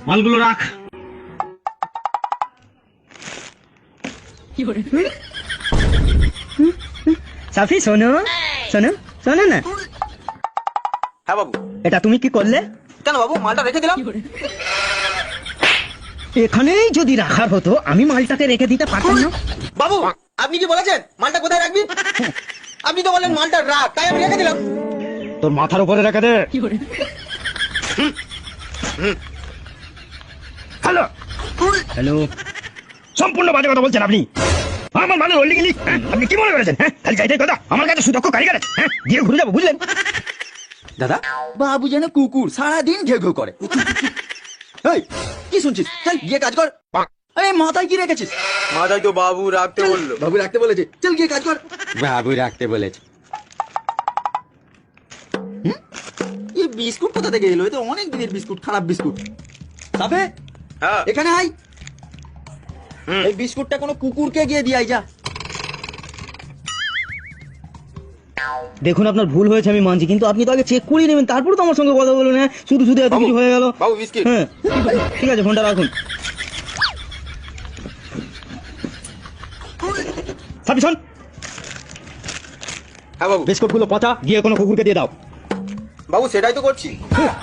মালগুলো রাখ। সাফি শোনো শোনো শোনো না, হ্যাঁ বাবু। এটা তুমি কি করলে? কেন বাবু, মালটা রেখে দিলাম। এখানেই যদি রাখার হতো আমি মালটাকে রেখে দিতে পারতাম না। বাবু আপনি কি বলেছেন মালটা কোথায় রাখবি? আপনি তো বললেন মালটা রাখ, তাই আমি রেখে দিলাম। তোর মাথার উপরে রেখে দে। হ্যালো হ্যালো, সম্পূর্ণ বাজে কথা বলছেন আপনি। আমার মানে বললি গেলি, আপনি কি মনে করেছেন? হ্যাঁ, খালি যাইতে কথা। আমার কাছে সুদক্ষ কারিগর আছে, হ্যাঁ, গিয়ে ঘুরে যাবো, বুঝলেন? দাদা বাবু যেন কুকুর সারাদিন ঘেউ ঘেউ করে। এই, কি শুনছিস? চল গিয়ে কাজ কর। আরে মাথায় কি রেখেছিস? মাথায় তো বাবু রাখতে বললো। বাবু রাখতে বলেছে, চল গিয়ে কাজ কর। বাবু রাখতে বলেছে। এই বিস্কুট কোথা থেকে এলো? এ তো অনেক দিনের বিস্কুট, খারাপ বিস্কুট। সাফে হ্যাঁ। এখানে আয়। এই বিস্কুটটা কোনো কুকুরকে গিয়ে দিয়াই যা। দেখুন আপনার ভুল হয়েছে আমি মানছি, কিন্তু আপনি তো আগে চেক করে নেবেন, তারপরে তো আমার সঙ্গে কথা বলবেন। হ্যাঁ, শুধু শুধু এত কিছু হয়ে গেল। বাবু বিস্কিট। হ্যাঁ ঠিক আছে, ফোনটা রাখুন। সাফি শোন, হ্যাঁ বাবু। বিস্কুটগুলো পচা, গিয়ে কোনো কুকুরকে দিয়ে দাও। বাবু সেটাই তো করছি। হ্যাঁ।